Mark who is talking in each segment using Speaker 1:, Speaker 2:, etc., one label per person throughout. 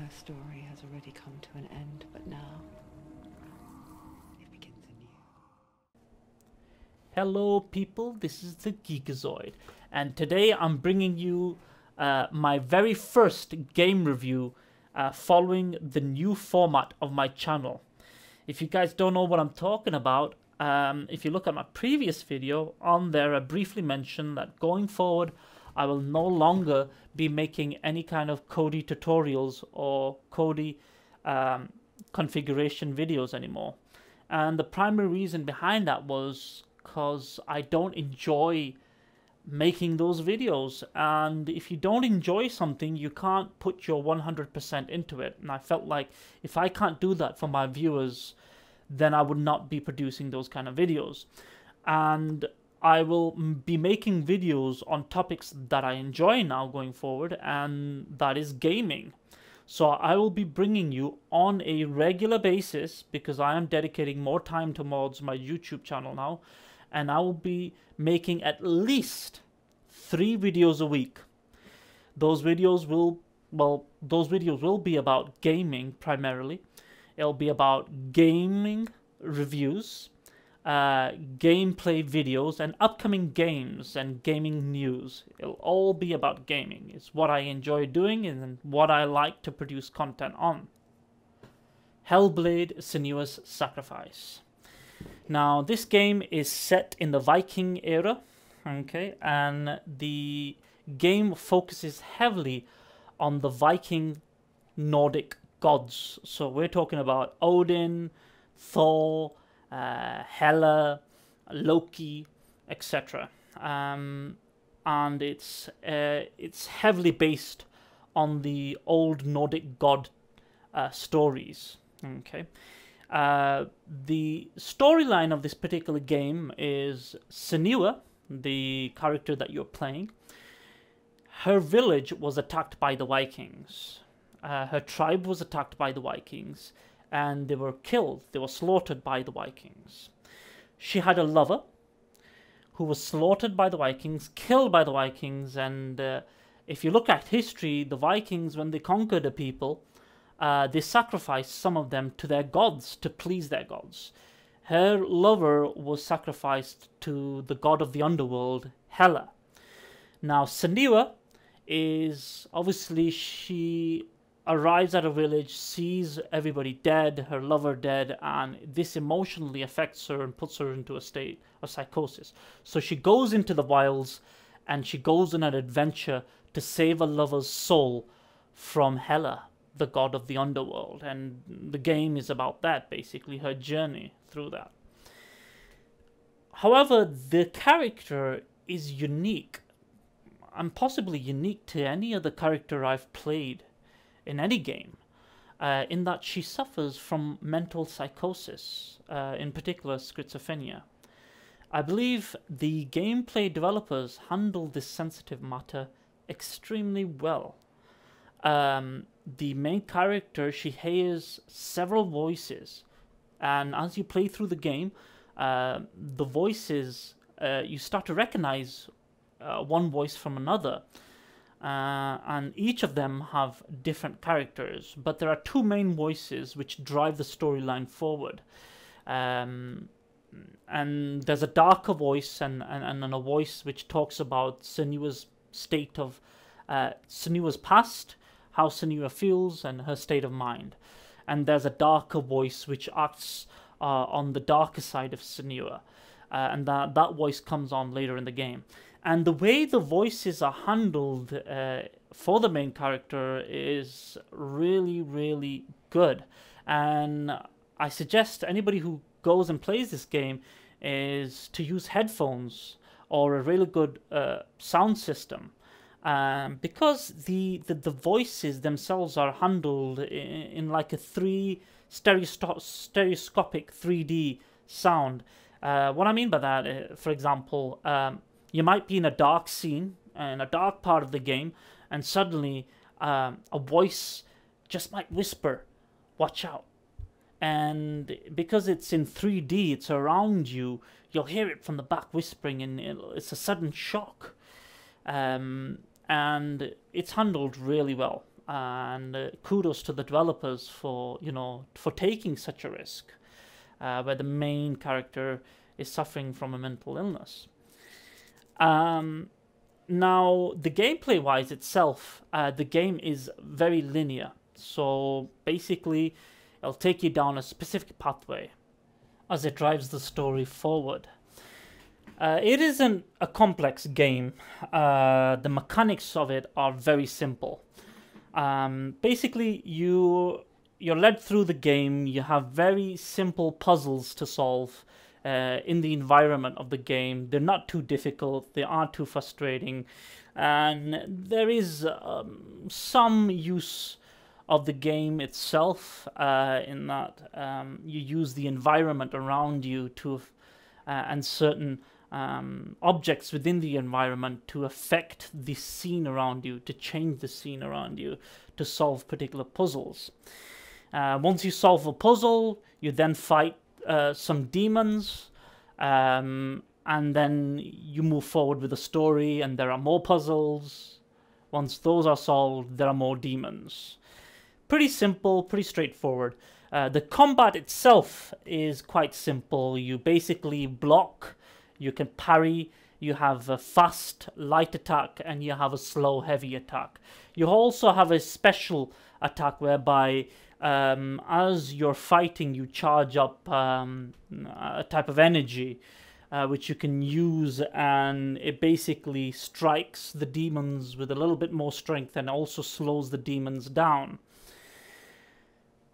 Speaker 1: her story has already come to an end, but now it begins anew.
Speaker 2: Hello people, this is the Geekazoid, and today I'm bringing you my very first game review following the new format of my channel. If you guys don't know what I'm talking about, if you look at my previous video, on there I briefly mentioned that going forward I will no longer be making any kind of Kodi tutorials or Kodi configuration videos anymore. And the primary reason behind that was because I don't enjoy making those videos, and if you don't enjoy something you can't put your 100% into it, and I felt like if I can't do that for my viewers, then I would not be producing those kind of videos. And I will be making videos on topics that I enjoy now going forward, and that is gaming. So I will be bringing you on a regular basis, because I am dedicating more time towards my YouTube channel now, and I will be making at least 3 videos a week. Those videos will be about gaming primarily. It'll be about gaming reviews, gameplay videos, and upcoming games and gaming news. It'll all be about gaming. It's what I enjoy doing and what I like to produce content on. Hellblade Senua's Sacrifice. Now, this game is set in the Viking era, okay, and the game focuses heavily on the Viking Nordic gods. So we're talking about Odin, Thor, Hela, Loki, etc. And it's heavily based on the old Nordic god stories. Okay, the storyline of this particular game is Senua, the character that you're playing. Her village was attacked by the Vikings. Her tribe was attacked by the Vikings, and they were killed. They were slaughtered by the Vikings. She had a lover who was slaughtered by the Vikings, killed by the Vikings, and if you look at history, the Vikings, when they conquered a people, they sacrificed some of them to their gods, to please their gods. Her lover was sacrificed to the god of the underworld, Hela. Now, Senua is, obviously, she arrives at a village, sees everybody dead, her lover dead, and this emotionally affects her and puts her into a state of psychosis. So she goes into the wilds and she goes on an adventure to save a lover's soul from Hela, the god of the underworld. And the game is about that, basically, her journey through that. However, the character is unique, and possibly unique to any other character I've played in any game, in that she suffers from mental psychosis, in particular schizophrenia. I believe the gameplay developers handled this sensitive matter extremely well. The main character, she hears several voices, and as you play through the game, the voices, you start to recognize one voice from another. And each of them have different characters, but there are 2 main voices which drive the storyline forward. And there's a darker voice and a voice which talks about Senua's state of Senua's past, how Senua feels, and her state of mind. And there's a darker voice which acts on the darker side of Senua, and that voice comes on later in the game. And the way the voices are handled for the main character is really, really good. And I suggest anybody who goes and plays this game is to use headphones or a really good sound system. Because the voices themselves are handled in like a stereoscopic 3D sound. What I mean by that, for example, you might be in a dark scene, in a dark part of the game, and suddenly a voice just might whisper, "Watch out." And because it's in 3D, it's around you, you'll hear it from the back whispering, and it's a sudden shock. And it's handled really well. and kudos to the developers for, you know, for taking such a risk, where the main character is suffering from a mental illness. Now, the gameplay-wise itself, the game is very linear. So basically, it'll take you down a specific pathway as it drives the story forward. It isn't a complex game. The mechanics of it are very simple. Basically, you're led through the game. You have very simple puzzles to solve in the environment of the game. They're not too difficult. They aren't too frustrating. And there is some use of the game itself in that you use the environment around you to and certain objects within the environment to affect the scene around you, to change the scene around you, to solve particular puzzles. Once you solve a puzzle, you then fight some demons, and then you move forward with the story, and there are more puzzles. Once those are solved, there are more demons. Pretty simple, pretty straightforward. The combat itself is quite simple. You basically block, you can parry, you have a fast, light attack, and you have a slow, heavy attack. You also have a special attack whereby as you're fighting, you charge up a type of energy which you can use, and it basically strikes the demons with a little bit more strength and also slows the demons down.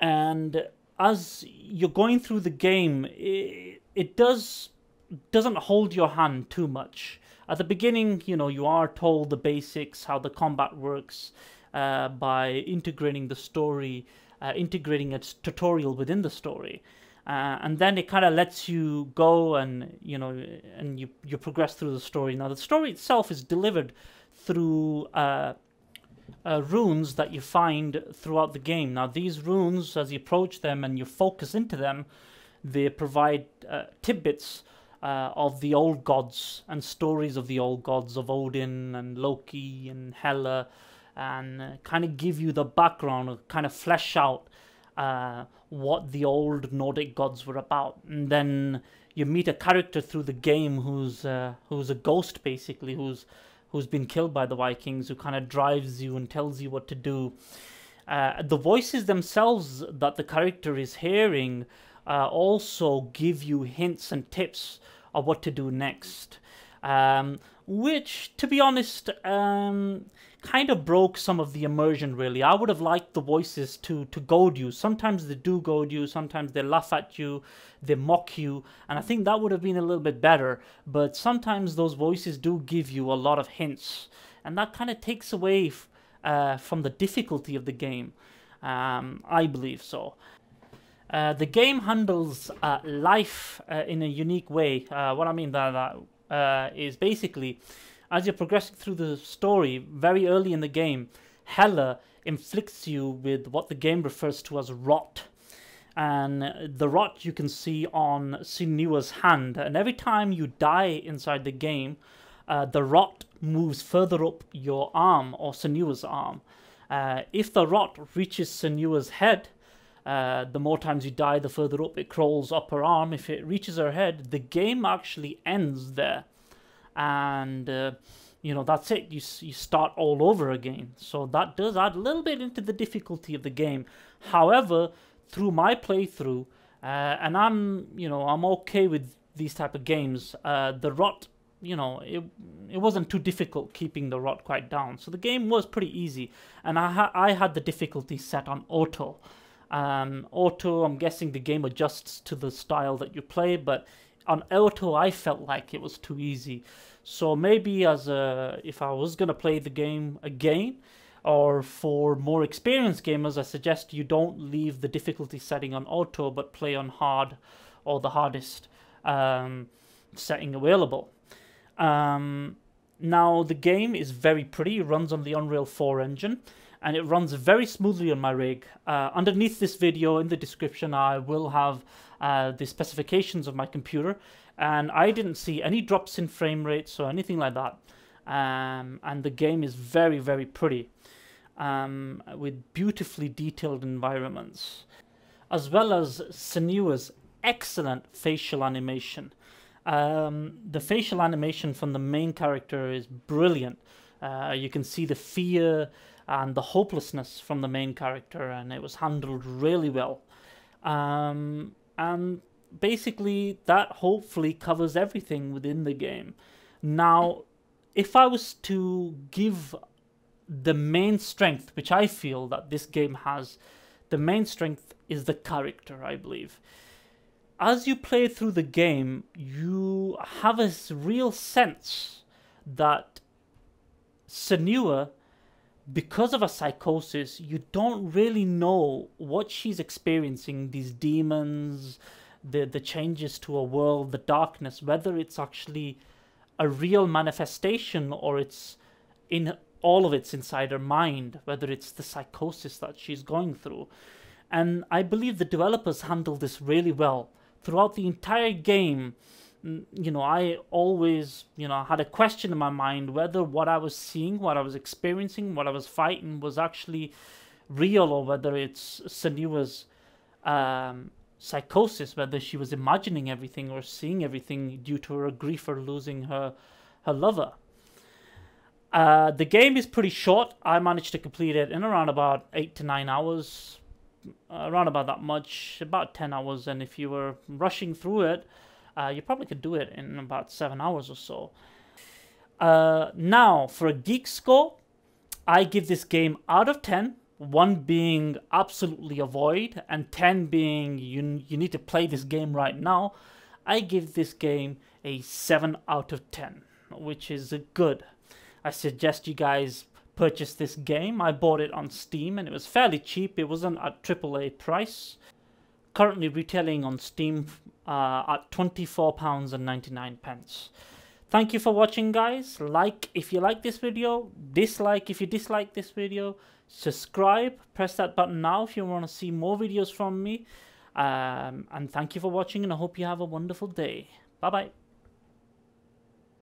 Speaker 2: And as you're going through the game, it doesn't hold your hand too much. At the beginning, you know, you are told the basics, how the combat works, by integrating the story, integrating a tutorial within the story. And then it kind of lets you go and, you know, and you progress through the story. Now, the story itself is delivered through runes that you find throughout the game. Now, these runes, as you approach them and you focus into them, they provide tidbits of the old gods and stories of the old gods of Odin and Loki and Hela, and kind of give you the background, kind of flesh out what the old Nordic gods were about. And then you meet a character through the game who's a ghost, basically, who's been killed by the Vikings, who kind of drives you and tells you what to do. The voices themselves that the character is hearing also give you hints and tips of what to do next, which, to be honest, kind of broke some of the immersion, really. I would have liked the voices to goad you. Sometimes they do goad you, sometimes they laugh at you, they mock you, and I think that would have been a little bit better. But sometimes those voices do give you a lot of hints, and that kind of takes away from the difficulty of the game. I believe so. The game handles life in a unique way. What I mean by that is basically, as you're progressing through the story, very early in the game, Hela inflicts you with what the game refers to as rot. And the rot you can see on Senua's hand. And every time you die inside the game, the rot moves further up your arm, or Senua's arm. If the rot reaches Senua's head, the more times you die, the further up it crawls up her arm. If it reaches her head, the game actually ends there. And, you know, that's it. You start all over again. So that does add a little bit into the difficulty of the game. However, through my playthrough, and I'm okay with these type of games, the rot, you know, it wasn't too difficult keeping the rot quite down. So the game was pretty easy. And I had the difficulty set on auto. Auto, I'm guessing the game adjusts to the style that you play, but on auto I felt like it was too easy. So maybe if I was going to play the game again, or for more experienced gamers, I suggest you don't leave the difficulty setting on auto, but play on hard, or the hardest setting available. Now, the game is very pretty. It runs on the Unreal 4 engine, and it runs very smoothly on my rig. Underneath this video, in the description, I will have the specifications of my computer, and I didn't see any drops in frame rates or anything like that. And the game is very, very pretty. with beautifully detailed environments, as well as Senua's excellent facial animation. The facial animation from the main character is brilliant. You can see the fear and the hopelessness from the main character, and it was handled really well. And basically, that hopefully covers everything within the game. Now, if I was to give the main strength, which I feel that this game has, the main strength is the character, I believe. As you play through the game, you have a real sense that Senua, because of a psychosis, you don't really know what she's experiencing, these demons, the changes to her world, the darkness, whether it's actually a real manifestation or it's in all of it's inside her mind, whether it's the psychosis that she's going through. And I believe the developers handled this really well. Throughout the entire game, you know, I always, had a question in my mind whether what I was seeing, what I was experiencing, what I was fighting was actually real, or whether it's Senua's psychosis, whether she was imagining everything or seeing everything due to her grief for losing her lover. The game is pretty short. I managed to complete it in around about 8 to 9 hours, around about that much, about 10 hours, and if you were rushing through it, you probably could do it in about 7 hours or so. Now, for a GEEK score, I give this game out of 10, 1 being absolutely avoid, and 10 being you need to play this game right now. I give this game a 7 out of 10, which is good. I suggest you guys purchase this game. I bought it on Steam and it was fairly cheap. It wasn't at AAA price. Currently retailing on Steam at £24.99. Thank you for watching, guys. Like if you like this video, dislike if you dislike this video, subscribe, press that button now if you want to see more videos from me. And thank you for watching, and I hope you have a wonderful day. Bye bye.